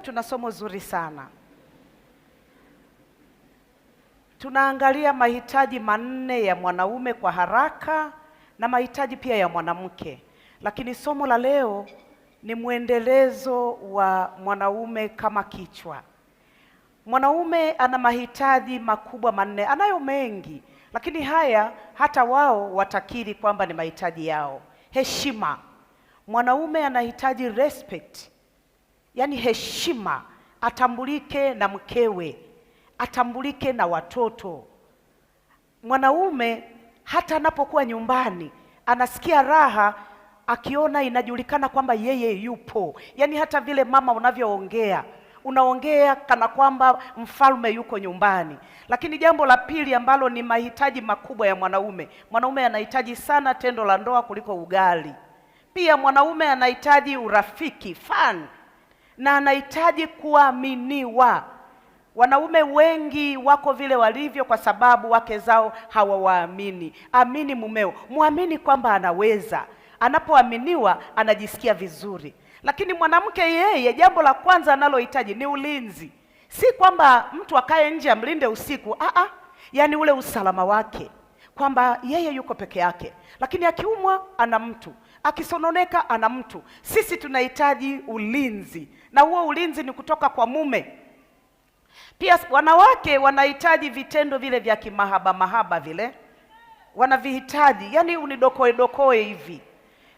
Tuna somo zuri sana. Tunaangalia mahitaji manne ya mwanaume kwa haraka na mahitaji pia ya mwanamke. Lakini somo la leo ni mwendelezo wa mwanaume kama kichwa. Mwanaume ana mahitaji makubwa manne, anayo mengi, lakini haya hata wao watakiri kwamba ni mahitaji yao. Heshima. Mwanaume anahitaji respect. Yaani heshima, atambulike na mkewe, atambulike na watoto. Mwanaume hata anapokuwa nyumbani anasikia raha akiona inajulikana kwamba yeye yupo. Yaani hata vile mama unavyoongea, unaongea kana kwamba mfalme yuko nyumbani. Lakini jambo la pili ambalo ni mahitaji makubwa ya mwanaume, mwanaume anahitaji sana tendo la ndoa kuliko ugali. Pia mwanaume anahitaji urafiki, fun, na anahitaji kuaminiwa. Wanaume wengi wako vile walivyo kwa sababu wake zao hawawaamini. Amini mumeo, muamini kwamba anaweza. Anapoaminiwa anajisikia vizuri. Lakini mwanamke yeye, jambo la kwanza analohitaji ni ulinzi. Si kwamba mtu akae nje amlinde usiku, yaani ule usalama wake, kwamba yeye yuko peke yake, lakini akiumwa ana mtu, akisononeka ana mtu. Sisi tunahitaji ulinzi, na huo ulinzi ni kutoka kwa mume. Pia wanawake wanahitaji vitendo vile vya kimahaba vile, wanavihitaji. Yaani unidokoe hivi,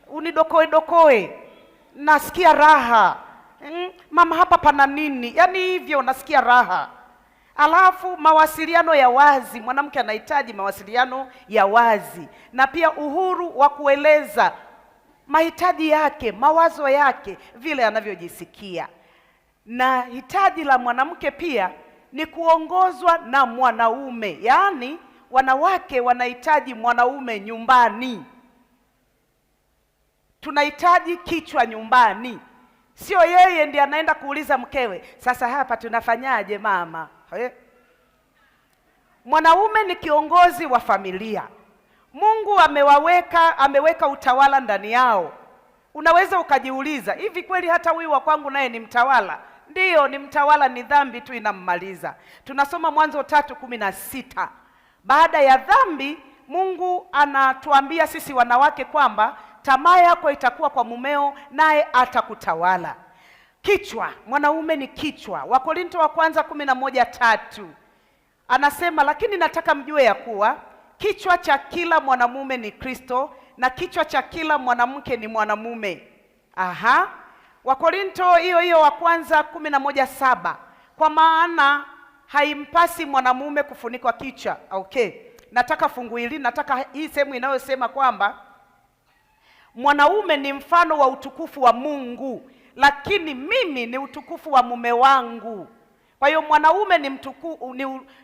unidokoe, nasikia raha. Mama, hapa pana nini? Yaani hivyo nasikia raha. Alafu mawasiliano ya wazi, mwanamke anahitaji mawasiliano ya wazi, na pia uhuru wa kueleza mahitaji yake, mawazo yake, vile anavyojisikia. Na hitaji la mwanamke pia ni kuongozwa na mwanaume. Yaani wanawake wanahitaji mwanaume nyumbani. Tunahitaji kichwa nyumbani. Sio yeye ndiye anaenda kuuliza mkewe, sasa hapa tunafanyaje mama? Mwanaume ni kiongozi wa familia. Mungu ameweka utawala ndani yao. Unaweza ukajiuliza, hivi kweli hata huyu wa kwangu naye ni mtawala? Ndiyo, ni mtawala, ni dhambi tu inammaliza. Tunasoma Mwanzo 3:16. Baada ya dhambi, Mungu anatuambia sisi wanawake kwamba tamaa yako itakuwa kwa mumeo, naye atakutawala. Kichwa, mwanaume ni kichwa. Wakorintho wa kwanza 11:3 anasema, lakini nataka mjue ya kuwa kichwa cha kila mwanamume ni Kristo, na kichwa cha kila mwanamke ni mwanamume. Wakorintho hiyo wa kwanza 11:7, kwa maana haimpasi mwanamume kufunikwa kichwa. Nataka fungu hili, nataka hii sehemu inayosema kwamba mwanaume ni mfano wa utukufu wa Mungu, lakini mimi ni utukufu wa mume wangu. Kwa hiyo mwanaume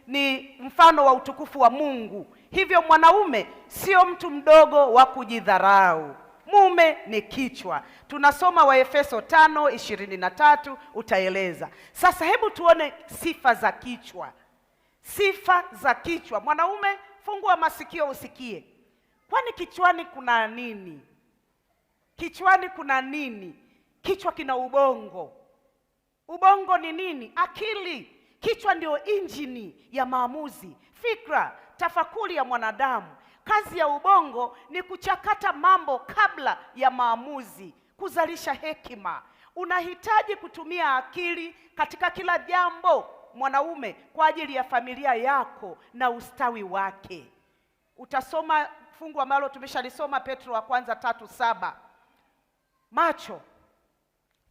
ni mfano wa utukufu wa Mungu. Hivyo mwanaume sio mtu mdogo wa kujidharau. Mume ni kichwa. Tunasoma Waefeso 5:23, utaeleza. Sasa hebu tuone sifa za kichwa. Sifa za kichwa. Mwanaume, fungua masikio usikie. Kwani kichwani kuna nini? Kichwani kuna nini? Kichwa kina ubongo. Ubongo ni nini? Akili. Kichwa ndio injini ya maamuzi, fikra, tafakuri ya mwanadamu. Kazi ya ubongo ni kuchakata mambo kabla ya maamuzi, kuzalisha hekima. Unahitaji kutumia akili katika kila jambo, mwanaume, kwa ajili ya familia yako na ustawi wake. Utasoma fungu ambalo tumeshalisoma, Petro wa kwanza 3:7. Macho.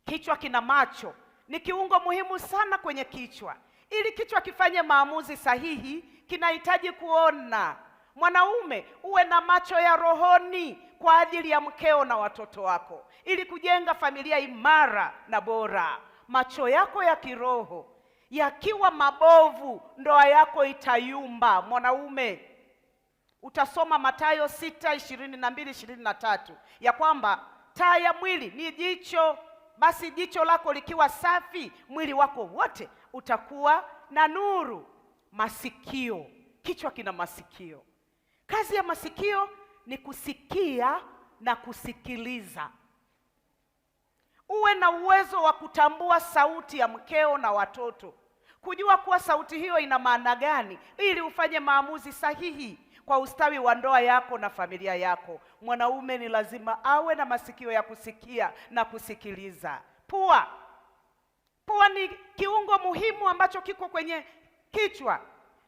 Kichwa kina macho. Ni kiungo muhimu sana kwenye kichwa. Ili kichwa kifanye maamuzi sahihi, kinahitaji kuona. Mwanaume, uwe na macho ya rohoni kwa ajili ya mkeo na watoto wako, ili kujenga familia imara na bora. Macho yako ya kiroho yakiwa mabovu, ndoa yako itayumba. Mwanaume, utasoma Mathayo 6:22-23 ya kwamba taa ya mwili ni jicho. Basi jicho lako likiwa safi, mwili wako wote utakuwa na nuru. Masikio. Kichwa kina masikio. Kazi ya masikio ni kusikia na kusikiliza. Uwe na uwezo wa kutambua sauti ya mkeo na watoto, kujua kuwa sauti hiyo ina maana gani, ili ufanye maamuzi sahihi kwa ustawi wa ndoa yako na familia yako. Mwanaume ni lazima awe na masikio ya kusikia na kusikiliza. Pua ni kiungo muhimu ambacho kiko kwenye kichwa.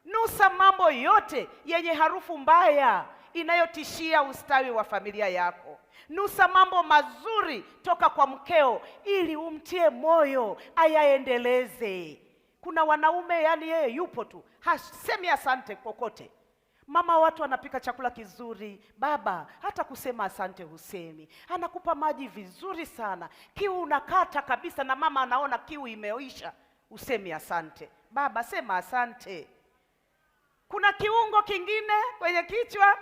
Nusa mambo yote yenye harufu mbaya inayotishia ustawi wa familia yako. Nusa mambo mazuri toka kwa mkeo ili umtie moyo ayaendeleze. Kuna wanaume yani yeye yupo tu, hasemi asante kokote. Mama watu anapika chakula kizuri, baba hata kusema asante husemi. Anakupa maji vizuri sana, kiu unakata kabisa na mama anaona kiu imeisha, usemi asante. Baba sema asante. Kuna kiungo kingine kwenye kichwa,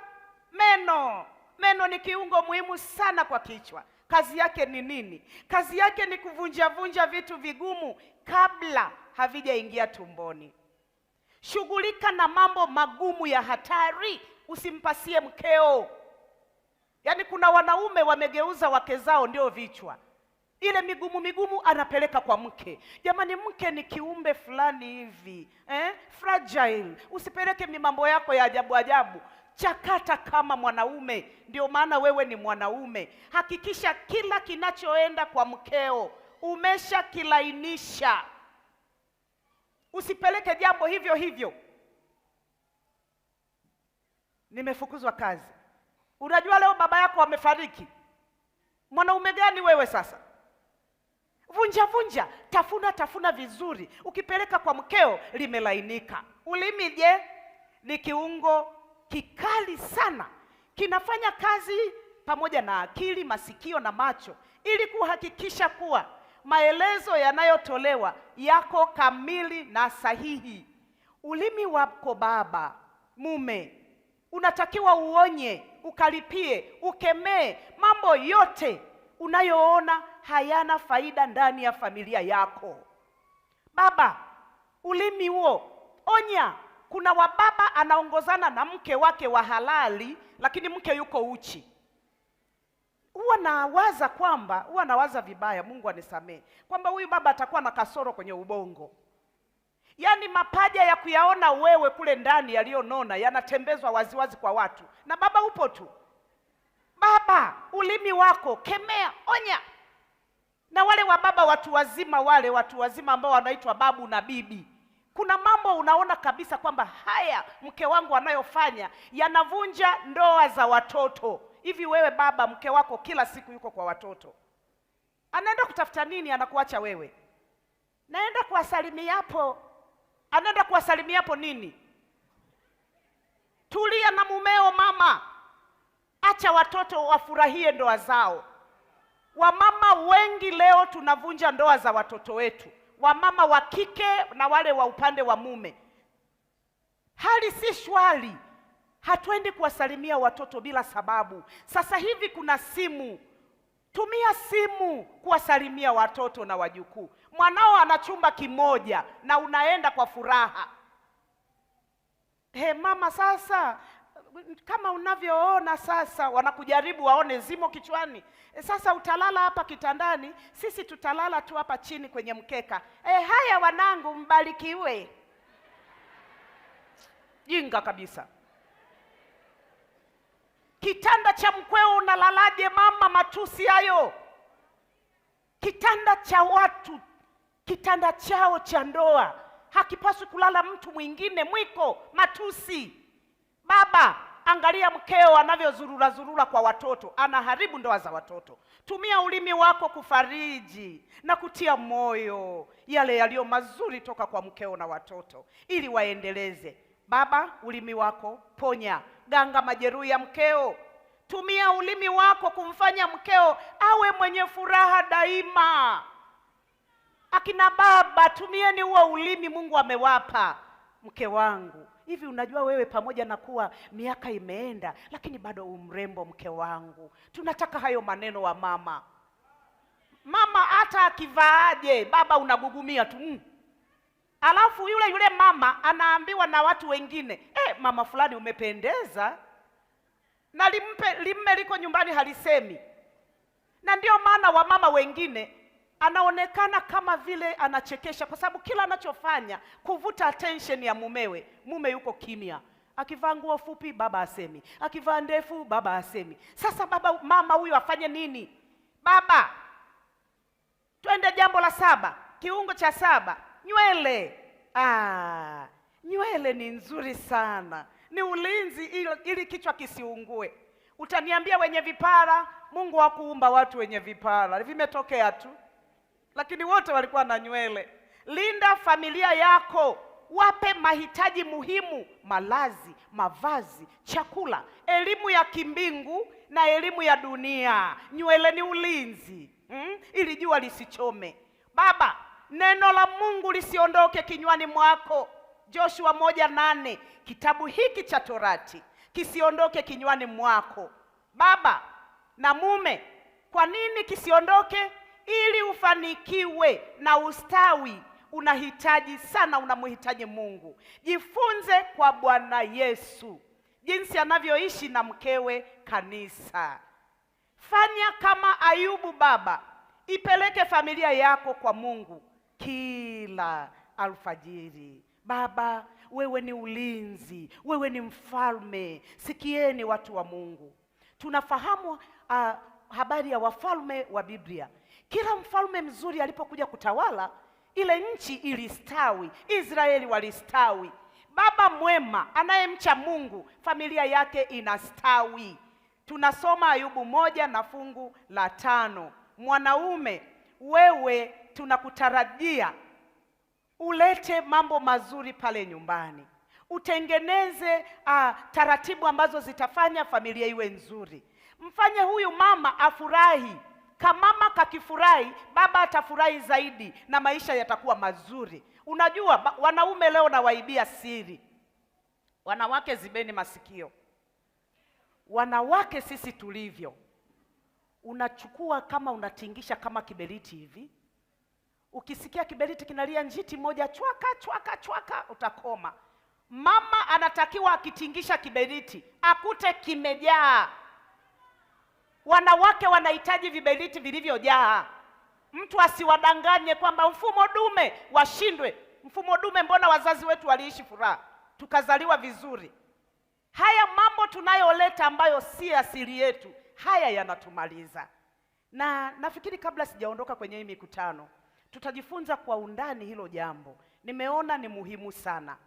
meno. Meno ni kiungo muhimu sana kwa kichwa. Kazi yake ni nini? Kazi yake ni kuvunja vitu vigumu kabla havijaingia tumboni. Shughulika na mambo magumu ya hatari, usimpasie mkeo. Yaani kuna wanaume wamegeuza wake zao ndio vichwa. Ile migumu anapeleka kwa mke. Jamani, mke ni kiumbe fulani hivi, fragile. Usipeleke mambo yako ya ajabu. Chakata kama mwanaume. Ndio maana wewe ni mwanaume. Hakikisha kila kinachoenda kwa mkeo umesha kilainisha. Usipeleke jambo hivyo. Nimefukuzwa kazi. Unajua leo baba yako amefariki. Mwanaume gani wewe sasa? Vunja, tafuna vizuri. Ukipeleka kwa mkeo limelainika. Ulimi je? Ni kiungo kikali sana. Kinafanya kazi pamoja na akili, masikio na macho ili kuhakikisha kuwa maelezo yanayotolewa yako kamili na sahihi. Ulimi wako baba, mume, unatakiwa uonye, ukalipie, ukemee mambo yote unayoona hayana faida ndani ya familia yako. Baba, ulimi huo onya. Kuna wababa anaongozana na mke wake wa halali, lakini mke yuko uchi. Huwa nawaza vibaya, Mungu anisamee, kwamba huyu baba atakuwa na kasoro kwenye ubongo. Yaani mapaja ya kuyaona wewe kule ndani yaliyonona yanatembezwa waziwazi kwa watu, na baba upo tu. Baba, ulimi wako kemea, onya. Na wale wababa watu wazima ambao wanaitwa babu na bibi, kuna mambo unaona kabisa kwamba haya mke wangu anayofanya yanavunja ndoa za watoto. Hivi wewe baba, mke wako kila siku yuko kwa watoto, anaenda kutafuta nini? Anakuacha wewe, naenda kuwasalimiapo. Anaenda kuwasalimiapo nini? Tulia na mumeo mama, acha watoto wafurahie ndoa zao. Wamama wengi leo tunavunja ndoa za watoto wetu, wamama wa kike na wale wa upande wa mume. Hali si shwari. Hatuendi kuwasalimia watoto bila sababu. Sasa hivi kuna simu. Tumia simu kuwasalimia watoto na wajukuu. Mwanao ana chumba kimoja na unaenda kwa furaha. Mama, sasa kama unavyoona sasa, wanakujaribu waone zimo kichwani. Sasa utalala hapa kitandani, sisi tutalala tu hapa chini kwenye mkeka. Haya wanangu, mbarikiwe. Jinga kabisa. Kitanda cha mkweo unalalaje mama? Matusi hayo. Kitanda cha watu, kitanda chao cha ndoa hakipaswi kulala mtu mwingine. Mwiko, matusi. Baba, angalia mkeo anavyozurura kwa watoto, anaharibu ndoa za watoto. Tumia ulimi wako kufariji na kutia moyo yale yaliyo mazuri toka kwa mkeo na watoto ili waendeleze. Baba, ulimi wako ponya, ganga majeruhi ya mkeo. Tumia ulimi wako kumfanya mkeo awe mwenye furaha daima. Akina baba, tumieni huo ulimi Mungu amewapa. Mke wangu, hivi unajua wewe pamoja na kuwa miaka imeenda, lakini bado umrembo mke wangu. Tunataka hayo maneno wa mama. Mama hata akivaaje, baba unagugumia tu. Alafu yule mama anaambiwa na watu wengine, mama fulani umependeza, na limme liko nyumbani halisemi. Na ndio maana wamama wengine anaonekana kama vile anachekesha, kwa sababu kila anachofanya kuvuta attention ya mumewe. Mume yuko kimya, akivaa nguo fupi baba asemi, akivaa ndefu baba asemi. Sasa mama huyu afanye nini? Baba, twende jambo la 7, kiungo cha 7, nywele. Nywele ni nzuri sana, ni ulinzi ili kichwa kisiungue. Utaniambia wenye vipara, Mungu hakuumba watu wenye vipara, vimetokea tu, lakini wote walikuwa na nywele. Linda familia yako, wape mahitaji muhimu: malazi, mavazi, chakula, elimu ya kimbingu na elimu ya dunia. Nywele ni ulinzi, ili jua lisichome. Baba, neno la Mungu lisiondoke kinywani mwako. Joshua 1:8, kitabu hiki cha Torati kisiondoke kinywani mwako. Baba na mume, kwa nini kisiondoke? Ili ufanikiwe na ustawi. Unahitaji sana, unamhitaji Mungu. Jifunze kwa Bwana Yesu jinsi anavyoishi na mkewe kanisa. Fanya kama Ayubu baba, ipeleke familia yako kwa Mungu kila alfajiri. Baba, wewe ni ulinzi, wewe ni mfalme. Sikieni watu wa Mungu, tunafahamu habari ya wafalme wa Biblia. Kila mfalme mzuri alipokuja kutawala, ile nchi ilistawi, Israeli walistawi. Baba mwema anayemcha Mungu, familia yake inastawi. Tunasoma Ayubu 1 na fungu la 5. Mwanaume, wewe tunakutarajia ulete mambo mazuri pale nyumbani. Utengeneze taratibu ambazo zitafanya familia iwe nzuri. Mfanye huyu mama afurahi. Kama mama kakifurahi, baba atafurahi zaidi na maisha yatakuwa mazuri. Unajua, wanaume leo nawaibia siri. Wanawake zibeni masikio. Wanawake sisi tulivyo, unachukua kama unatingisha kama kiberiti hivi. Ukisikia kiberiti kinalia njiti moja, chwaka chwaka chwaka, utakoma. Mama anatakiwa akitingisha kiberiti akute kimejaa. Wanawake wanahitaji viberiti vilivyojaa. Mtu asiwadanganye kwamba mfumo dume washindwe. Mfumo dume, mbona wazazi wetu waliishi furaha, tukazaliwa vizuri? Haya mambo tunayoleta ambayo si asili yetu, haya yanatumaliza. Na nafikiri kabla sijaondoka kwenye hii mikutano, tutajifunza kwa undani hilo jambo. Nimeona ni muhimu sana.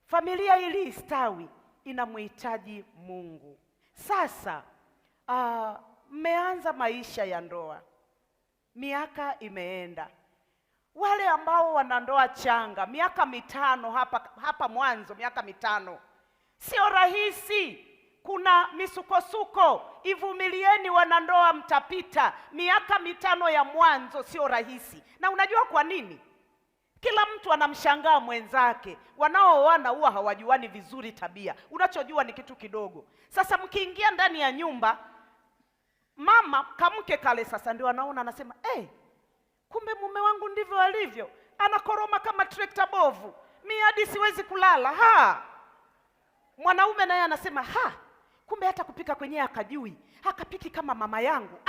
Familia ili istawi inamhitaji Mungu. Sasa mmeanza maisha ya ndoa, miaka imeenda. Wale ambao wana ndoa changa, miaka 5 hapa mwanzo, miaka 5 sio rahisi. Kuna misukosuko, ivumilieni wanandoa, mtapita. Miaka 5 ya mwanzo sio rahisi. Na unajua kwa nini? Kila mtu anamshangaa mwenzake. Wanaooana huwa hawajuani vizuri tabia. Unachojua ni kitu kidogo. Sasa mkiingia ndani ya nyumba, mama kamke kale sasa ndio anaona, anasema kumbe mume wangu ndivyo alivyo, anakoroma kama trekta bovu, mimi hadi siwezi kulala. Mwanaume naye anasema kumbe hata kupika kwenyewe akajui, hakapiki kama mama yangu.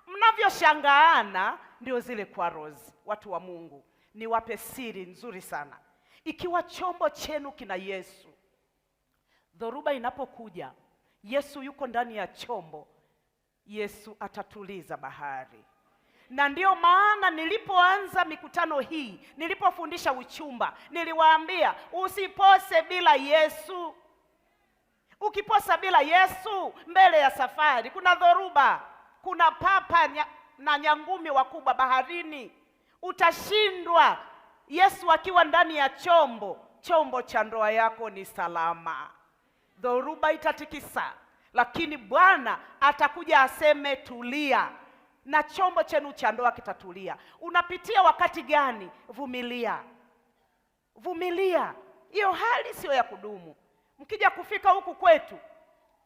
Mnavyoshangaana ndio zile quarrels. Watu wa Mungu, niwape siri nzuri sana. Ikiwa chombo chenu kina Yesu, dhoruba inapokuja, Yesu yuko ndani ya chombo, Yesu atatuliza bahari. Na ndio maana nilipoanza mikutano hii, nilipofundisha uchumba, niliwaambia usipose bila Yesu. Ukiposa bila Yesu, mbele ya safari kuna dhoruba, kuna papa na nyangumi wakubwa baharini, utashindwa. Yesu akiwa ndani ya chombo cha ndoa yako ni salama. Dhoruba itatikisa, lakini Bwana atakuja aseme tulia, na chombo chenu cha ndoa kitatulia. Unapitia wakati gani? Vumilia. Vumilia. Hiyo hali sio ya kudumu. Mkija kufika huku kwetu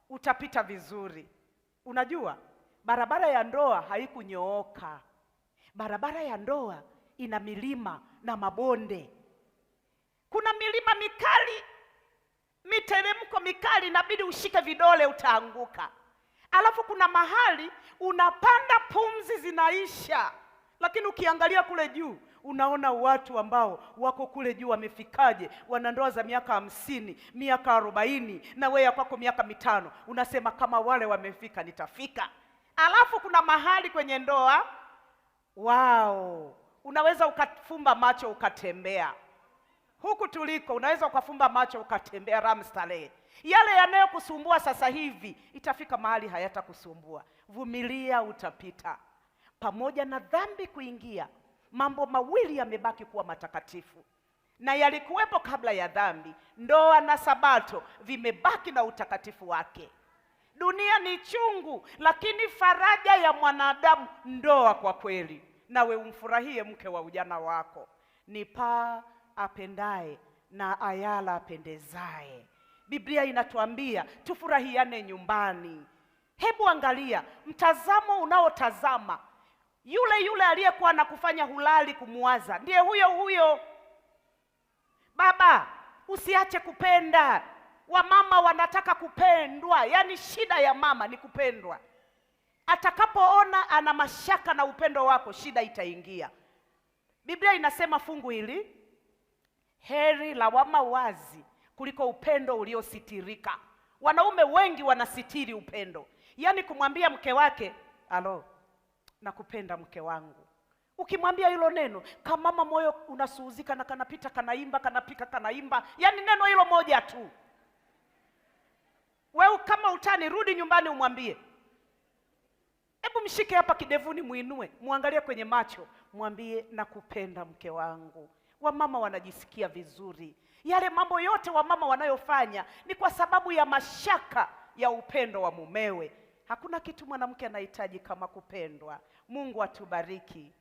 utapita vizuri. Unajua, barabara ya ndoa haikunyooka. Barabara ya ndoa ina milima na mabonde. Kuna milima mikali, miteremko mikali, inabidi ushike vidole utaanguka. Alafu kuna mahali unapanda pumzi zinaisha. Lakini ukiangalia kule juu unaona watu ambao wako kule juu wamefikaje, wana ndoa za miaka 50, miaka 40, na wewe kwako miaka 5. Unasema kama wale wamefika nitafika. Alafu kuna mahali kwenye ndoa unaweza ukafumba macho ukatembea. Huku tuliko unaweza ukafumba macho ukatembea Ramstarehe. Yale yanayokusumbua sasa hivi itafika mahali hayatakusumbua. Vumilia, utapita. Pamoja na dhambi kuingia, mambo mawili yamebaki kuwa matakatifu, na yalikuwepo kabla ya dhambi. Ndoa na Sabato vimebaki na utakatifu wake. Dunia ni chungu, lakini faraja ya mwanadamu ndoa kwa kweli. Nawe umfurahie mke wa ujana wako. Ni paa apendaye na ayala apendezaye. Biblia inatuambia tufurahiane nyumbani. Hebu angalia mtazamo unaotazama. Yule aliyekuwa anakufanya hulali kumuwaza ndiye huyo. Baba, usiache kupenda. Wamama wanataka kupendwa. Yaani shida ya mama ni kupendwa. Atakapoona ana mashaka na upendo wako, shida itaingia. Biblia inasema fungu hili, heri lawama wazi kuliko upendo uliositirika. Wanaume wengi wanasitiri upendo. Yaani kumwambia mke wake, alo, nakupenda mke wangu. Ukimwambia hilo neno, kama mama moyo unasuhuzika na kanapita kanaimba, kanapika kanaimba. Yaani neno hilo moja tu. Wewe kama utani, rudi nyumbani umwambie. Hebu mshike hapa kidevuni, muinue, muangalie kwenye macho, mwambie nakupenda mke wangu. Wamama wanajisikia vizuri. Yale mambo yote wamama wanayofanya ni kwa sababu ya mashaka ya upendo wa mumewe. Hakuna kitu mwanamke anahitaji kama kupendwa. Mungu atubariki.